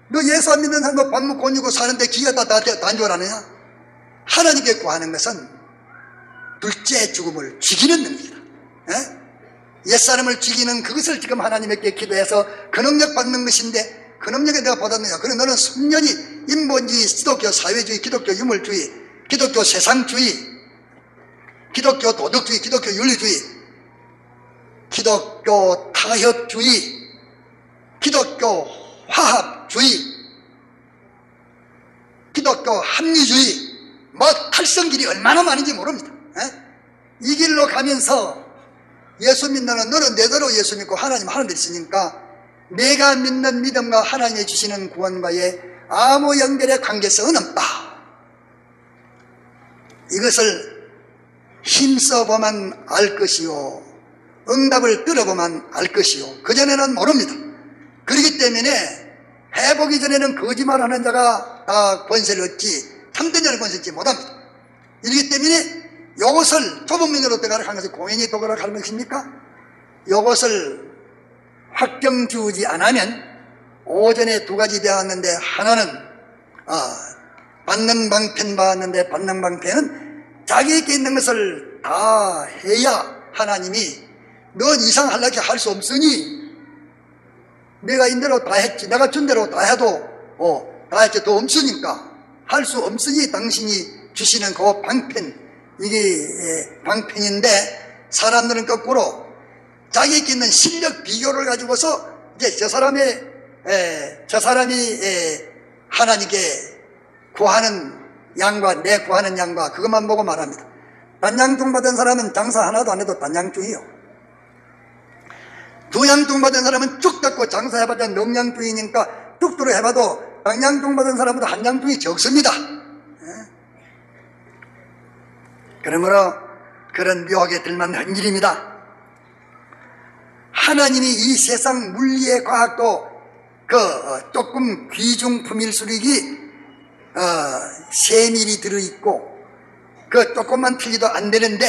너 예수 안 믿는 사람 밥 먹고 곤이고 사는데 기가 다 안 줄 아느냐? 하나님께 구하는 것은 둘째 죽음을 죽이는 능력이다. 옛사람을 죽이는 그것을 지금 하나님께 기도해서 그 능력 받는 것인데, 그 능력에 내가 받았느냐? 그래 너는 순전히 인본주의, 기독교 사회주의, 기독교 유물주의, 기독교 세상주의, 기독교 도덕주의, 기독교 윤리주의, 기독교 타협주의, 기독교 화합주의, 기독교 합리주의, 뭐 탈성길이 얼마나 많은지 모릅니다. 이 길로 가면서 예수 믿는 너는 내대로 예수 믿고 하나님 하는 데 있으니까 내가 믿는 믿음과 하나님이 주시는 구원과의 아무 연결의 관계성은 없다. 이것을 힘써보면 알 것이요, 응답을 들어보면 알 것이요, 그전에는 모릅니다. 그렇기 때문에 해보기 전에는 거짓말하는 자가 다 권세를 얻지 참된 자는 권세를 얻지 못합니다. 이렇기 때문에 이것을 좁은 면으로 들어가는 것이 공연히 도그락하는 것입니까? 이것을 확정 지우지 않으면 오전에 두 가지 배웠는데, 하나는 받는 방편 받았는데 받는 방편은 자기에게 있는 것을 다 해야 하나님이 넌 이상하려고 할 수 없으니 내가 인대로 다 했지, 내가 준 대로 다 해도 다 했지, 더 없으니까 할 수 없으니 당신이 주시는 그 방편, 이게 방편인데, 사람들은 거꾸로 자기에게 있는 실력 비교를 가지고서 이제 저 사람이 하나님께 구하는 양과 내 구하는 양과 그것만 보고 말합니다. 단양중 받은 사람은 장사 하나도 안 해도 단양중이요. 두양종 받은 사람은 쭉 닦고 장사해봤자 농양중이니까 뚝뚝 해봐도 양양종 받은 사람보다 한양중이 적습니다. 그러므로 그런 묘하게 들만한 일입니다. 하나님이 이 세상 물리의 과학도 조금 귀중품일수록이 세밀히 들어있고 조금만 틀리도 안 되는데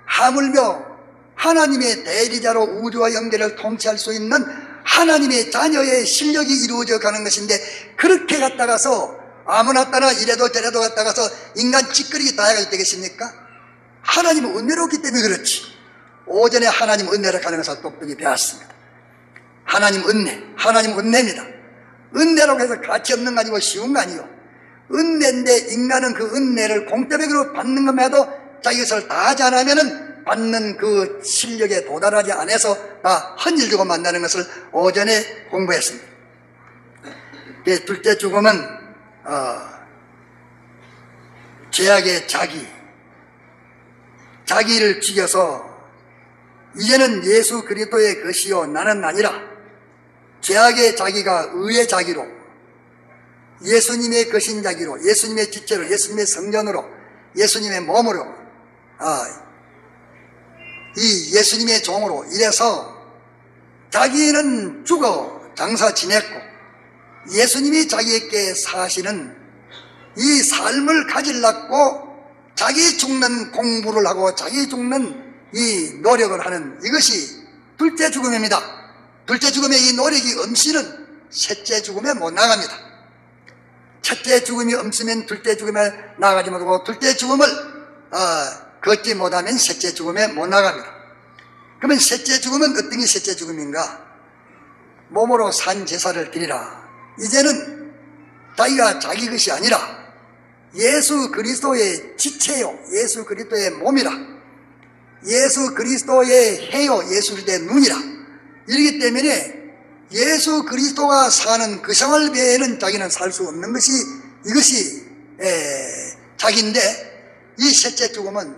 하물며 하나님의 대리자로 우주와 영계를 통치할 수 있는 하나님의 자녀의 실력이 이루어져 가는 것인데 그렇게 갔다가서 아무나 따나 이래도 저래도 갔다가서 인간 찌끄리기 다 해가지고 되겠습니까? 하나님은 은혜롭기 때문에 그렇지. 오전에 하나님 은혜를 가는 것을 똑똑히 배웠습니다. 하나님 은혜입니다. 은혜라고 해서 가치 없는 거 아니고 쉬운 거 아니요. 은혜인데 인간은 그 은혜를 공짜백으로 받는 것만해도 자기 것을 다 하지 않으면은 받는 그 실력에 도달하지 않아서 다 헌일 주고 만나는 것을 오전에 공부했습니다. 둘째 죽음은 죄악의 자기를 죽여서 이제는 예수 그리스도의 것이요 나는 아니라 죄악의 자기가 의의 자기로 예수님의 것인 자기로 예수님의 지체로 예수님의 성전으로 예수님의 몸으로 이 예수님의 종으로 이래서 자기는 죽어 장사 지냈고 예수님이 자기에게 사시는 이 삶을 가지려고 자기 죽는 공부를 하고 자기 죽는 이 노력을 하는 이것이 둘째 죽음입니다. 둘째 죽음의 이 노력이 없이는 셋째 죽음에 못 나갑니다. 첫째 죽음이 없으면 둘째 죽음에 나가지 못하고 둘째 죽음을 걷지 못하면 셋째 죽음에 못 나갑니다. 그러면 셋째 죽음은 어떤 게 셋째 죽음인가? 몸으로 산 제사를 드리라. 이제는 자기가 자기 것이 아니라 예수 그리스도의 지체요 예수 그리스도의 몸이라 예수 그리스도의 해요 예수 그리스도의 눈이라 이러기 때문에 예수 그리스도가 사는 그 생활 외에는 자기는 살 수 없는 것이 이것이 자기인데 이 셋째 죽음은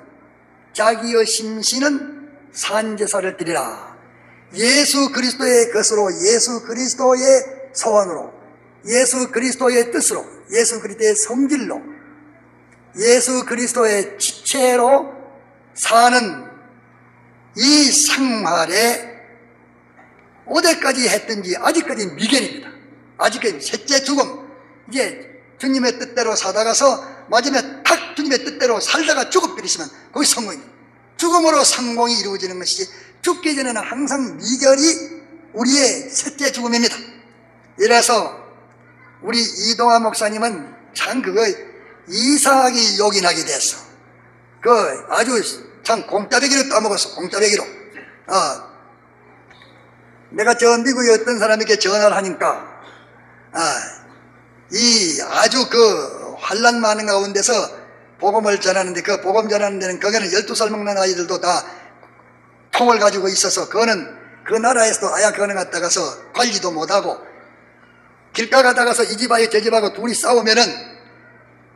자기의 심신은 산제사를 드리라. 예수 그리스도의 것으로 예수 그리스도의 소원으로 예수 그리스도의 뜻으로 예수 그리스도의 성질로 예수 그리스도의 지체로 사는 이 생활에 어디까지 했든지 아직까지 미견입니다. 아직까지 셋째 죽음. 이제 주님의 뜻대로 사다가서 마지막에 탁 주님의 뜻대로 살다가 죽어버리시면 거기 성공입니다. 죽음으로 성공이 이루어지는 것이지 죽기 전에는 항상 미결이 우리의 셋째 죽음입니다. 이래서 우리 이동화 목사님은 참 그거 이상하게 요긴하게 됐어. 아주 참 공짜배기로 떠먹었어. 공짜배기로. 내가 저 미국에 어떤 사람에게 전화를 하니까 이 아주 환란 많은 가운데서 복음을 전하는데 그 복음 전하는 데는 거기는 12살 먹는 아이들도 다 통을 가지고 있어서 그거는 그 나라에서도 아야 그거는 갔다가서 관리도 못하고 길가 가다가서 이 집하고 저 집하고 둘이 싸우면은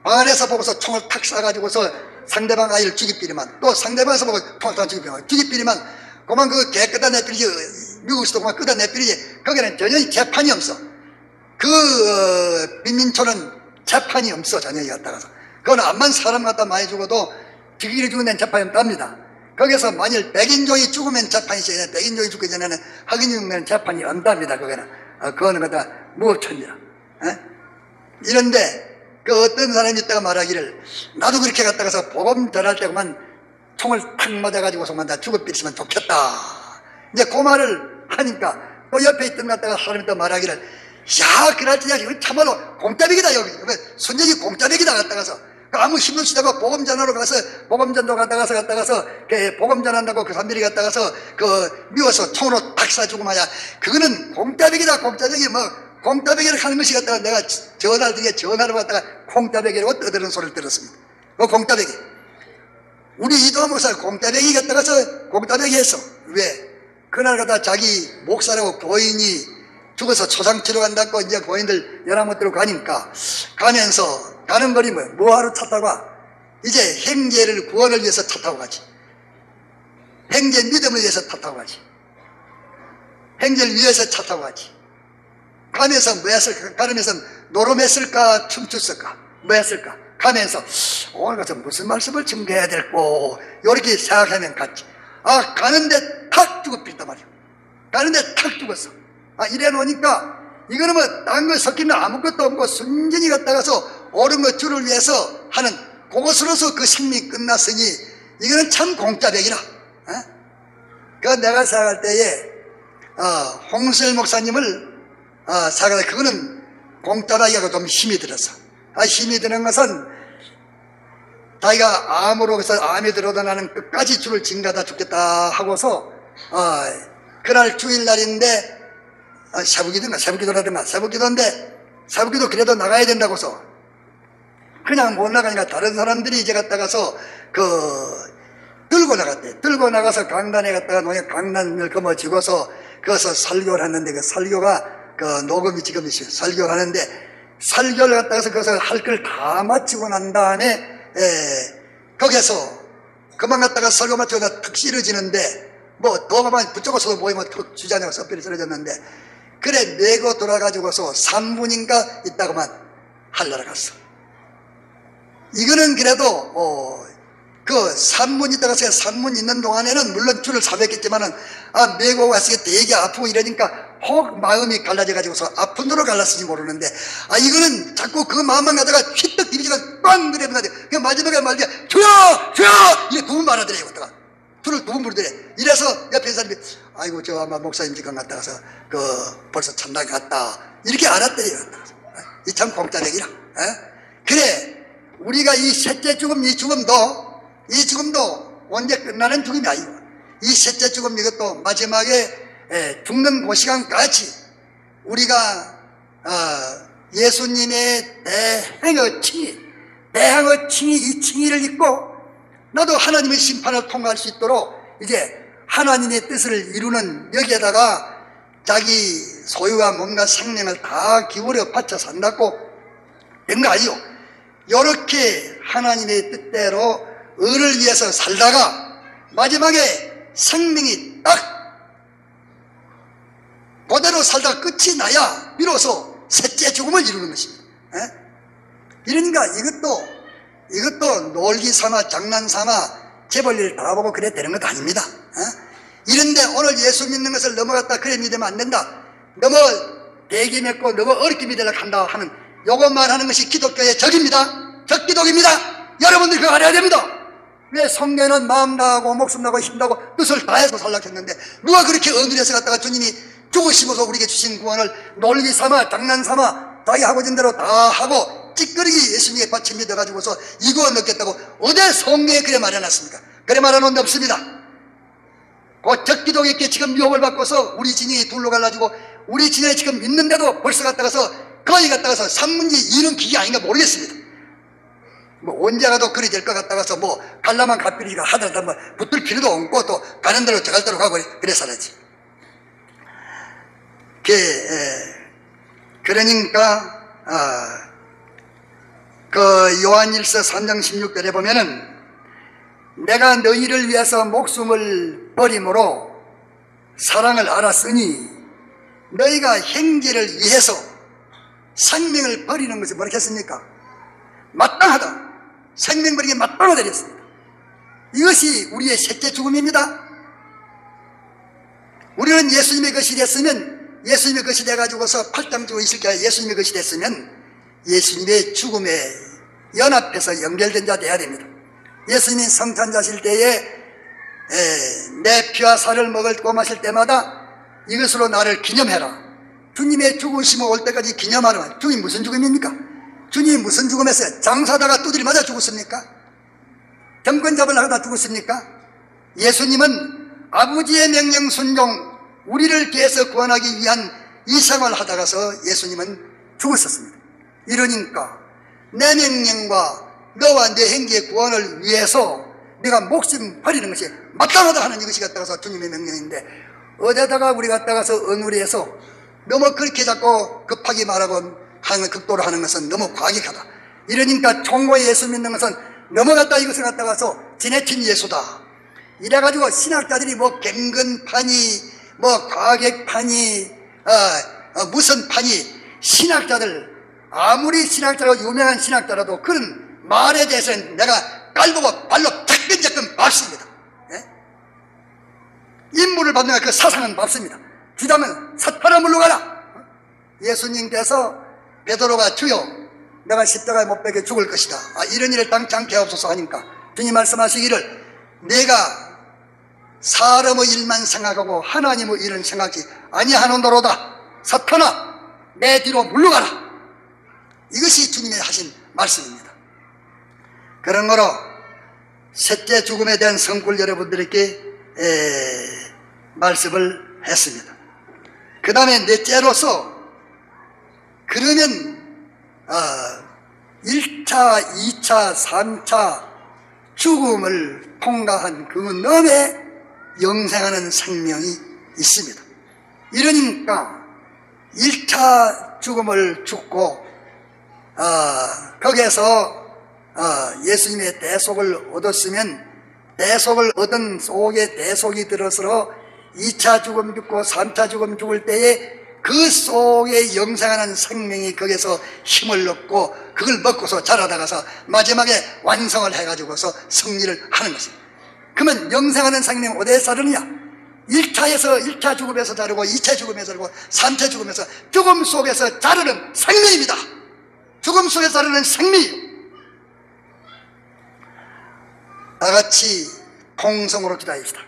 방 안에서 보고서 총을 탁 쏴가지고서 상대방 아이를 죽이비리만 또 상대방에서 보고 총을 탁 죽이비리만 그만 깨끗한 내필이지 미국에서도 그만 끄다 내필이지 거기는 전혀 재판이 없어. 빈민촌은 재판이 없어. 전혀 갔다가서 그건 암만 사람 갖다 많이 죽어도 지기를 죽은 데는 재판이 없답니다. 거기서 만일 백인종이 죽으면 재판이 있어야 돼. 백인종이 죽기 전에는 흑인종은 재판이 없답니다. 그거는 갖다 무엇천지라. 이런데 어떤 사람이 있다가 말하기를 나도 그렇게 갔다가서 복음 전할 때만 총을 탁 맞아가지고서만 다 죽어버리시면 좋겠다. 이제 그 말을 하니까 또 옆에 있던 것 같다가 사람이 또 말하기를 야 그날지야 이거 참말로 공짜배기다. 여기 순전히 공짜배기다. 갔다가서 아무 힘을 쓰다가 복음 전하러 가서 복음전도 갔다가서 복음 전한다고 그 사람들이 갔다가서 미워서 총으로 탁 쏴주고 말이야. 그거는 공짜배기다. 공짜배기 공짜배기를 하는 것이 갔다가 내가 전화를 받다가 공짜배기라고 떠드는 소리를 들었습니다. 공짜배기. 우리 이동화 목사 공짜배기 갔다가서 공짜배기 했어. 왜? 그날 가다 자기 목사라고 교인이 죽어서 초상치료 간다고 이제 교인들 연합못대로 가니까 가면서 가는 거리 뭐하러 차 타고 가? 이제 형제를 구원을 위해서 차 타고 가지. 형제 믿음을 위해서 차 타고 가지. 행제를 위해서 차 타고 가지. 가면서 뭐 했을까? 가면서 노름했을까? 춤췄을까? 뭐 했을까? 가면서 오늘 가서 무슨 말씀을 증거해야 될꼬? 이렇게 생각하면 갔지. 아, 가는데 탁 죽어 빌단 말이야. 가는데 탁 죽었어. 아, 이래 놓으니까 이거는 뭐 딴 거 섞이면 아무것도 없고 순전히 갔다가서 옳은 것 주를 위해서 하는 그것으로서 그 생명이 끝났으니 이거는 참 공짜백이라. 그 내가 생각할 때에 홍수일 목사님을 생각할 그거는 공짜라기가 좀 힘이 들었어. 힘이 드는 것은 자기가 암으로서 암이 들어도 나는 끝까지 주를 증가하다 죽겠다 하고서 그날 주일날인데 새벽기도인데 새벽기도 나가야 된다고서 그냥 못 나가니까 다른 사람들이 이제 갔다가서 들고 나갔대. 들고 나가서 강단에 갔다가 강단을 거머쥐고서 거기서 설교를 했는데 그 설교가 녹음이 지금 있어요. 설교를 하는데 설교를 갔다가서 거기서 할 걸 다 마치고 난 다음에 거기에서 그만 갔다가 설교 마치고 툭 쓰러지는데 뭐 도마만 붙잡고서 모이면 툭 주자냐고 섭별이 쓰러졌는데 그래 내고 돌아가지고서 3분인가 있다가만 하늘나라 갔어. 이거는 그래도 그 3분 있다가 3분 있는 동안에는 물론 줄을 사백했지만은 메고 갔을 때 되게 아프고 이러니까 혹 마음이 갈라져가지고서 아픈 대로 갈랐을지 모르는데 이거는 자꾸 그 마음만 가다가 휘떡 디비지가 빵 그래 그 마지막에 말이야 주여 주여 이래 두 번 말하더래. 이거다가 줄을 두 번 부르더래. 이래서 옆에 사람이 아이고 저 아마 목사님 지금 갔다 가서 벌써 참나게 갔다 이렇게 알았더래. 이 참 공짜내기라. 그래 우리가 이 셋째 죽음 이 죽음도 언제 끝나는 죽음이 아니고 이 셋째 죽음 이것도 마지막에 죽는 그 시간까지 우리가 예수님의 대행의 칭의 이 칭의를 잊고 나도 하나님의 심판을 통과할 수 있도록 이제 하나님의 뜻을 이루는 여기에다가 자기 소유와 몸과 생명을 다 기울여 바쳐 산다고 된 거 아니요. 이렇게 하나님의 뜻대로 의를 위해서 살다가 마지막에 생명이 딱 그대로 살다가 끝이 나야 비로소 셋째 죽음을 이루는 것입니다. 이러니까 이것도 놀기 삼아 장난 삼아 재벌일 바라보고 그래 되는 것도 아닙니다. 이런데 오늘 예수 믿는 것을 넘어갔다 그래 믿으면 안 된다. 너무 대기 맺고 너무 어렵게 믿으려고 한다 하는 요것만 하는 것이 기독교의 적입니다. 적기독입니다. 여러분들 그거 알아야 됩니다. 왜 성례는 마음 다하고 목숨 다하고 힘 다하고 뜻을 다해서 살라고 했는데 누가 그렇게 언질해서 갔다가 주님이 죽으시면서 우리에게 주신 구원을 놀기 삼아 장난 삼아 자기 하고진 대로 다 하고 찌끄러기 예수님께 바쳐 믿어가지고서 이거 넣겠다고 어디 성경에 그래 말해놨습니까? 그래 말해놓은 데 없습니다. 그 적기독에게 지금 미혹을 받고서 우리 진영이 둘로 갈라지고 우리 진영에 지금 있는데도 벌써 갔다가서 거기 갔다가서 산문지 이런 기계 아닌가 모르겠습니다. 뭐 언제 가도 그리 될 것 같다가서 뭐 갈라만 갓비리가 하더라도 뭐 붙을 필요도 없고 또 가는 대로 저갈 대로 가고 그래 살아야지. 그러니까 그 요한일서 3장 16절에 보면은 내가 너희를 위해서 목숨을 버림으로 사랑을 알았으니 너희가 행제를 위해서 생명을 버리는 것이 뭐겠습니까? 마땅하다. 생명 버리기 마땅하다 그랬습니다. 이것이 우리의 셋째 죽음입니다. 우리는 예수님의 것이 됐으면 예수님의 것이 돼가지고서 팔짱 주고 있을 게 아니라 예수님의 것이 됐으면 예수님의 죽음에 연합해서 연결된 자 돼야 됩니다. 예수님이 성탄자실 때에 내 피와 살을 먹고 마실 때마다 이것으로 나를 기념해라. 주님의 죽으심을 올 때까지 기념하라. 주님 무슨 죽음입니까? 주님이 무슨 죽음했어요? 장사다가 두드리 맞아 죽었습니까? 정권 잡으려고 하다 죽었습니까? 예수님은 아버지의 명령 순종 우리를 위해서 구원하기 위한 이 생활을 하다가서 예수님은 죽었었습니다. 이러니까 내 명령과 너와 내 행기의 구원을 위해서 내가 목숨 버리는 것이 마땅하다 하는 이것이 갔다가서 주님의 명령인데 어디다가 우리 갔다가서 언우리해서 너무 그렇게 자꾸 급하게 말하고 하는 극도로 하는 것은 너무 과격하다. 이러니까 총고에 예수 믿는 것은 넘어갔다 이것을 갖다가서 지네친 예수다. 이래가지고 신학자들이 뭐 갱근파니 뭐 과객판이 무슨 판이 신학자들 아무리 신학자라고 유명한 신학자라도 그런 말에 대해서는 내가 깔보고 발로 자끈자끈 밟습니다. 예? 임무를 받는 그 사상은 밟습니다. 주자면 사탄아 물러가라. 예수님께서 베드로가 주여 내가 십자가에 못 박혀 죽을 것이다, 이런 일을 당치 않게 하옵소서 하니까 주님 말씀하시기를 내가 사람의 일만 생각하고 하나님의 일은 생각지 아니하노로다. 사탄아 내 뒤로 물러가라. 이것이 주님이 하신 말씀입니다. 그런 거로 셋째 죽음에 대한 성불 여러분들에게 말씀을 했습니다. 그 다음에 넷째로서 그러면 1차, 2차, 3차 죽음을 통과한 그 넘에 영생하는 생명이 있습니다. 이러니까 1차 죽음을 죽고 거기에서 예수님의 대속을 얻었으면 대속을 얻은 속에 대속이 들어서 2차 죽음 죽고 3차 죽음 죽을 때에 그 속에 영생하는 생명이 거기서 힘을 얻고 그걸 먹고서 자라다가서 마지막에 완성을 해가지고서 승리를 하는 것입니다. 그러면 영생하는 생명은 어디에 자르느냐? 1차에서 1차 죽음에서 자르고 2차 죽음에서 자르고 3차 죽음에서 죽음 속에서 자르는 생명입니다. 죽음 속에서 자르는 생명이요. 다같이 통성으로 기도합시다.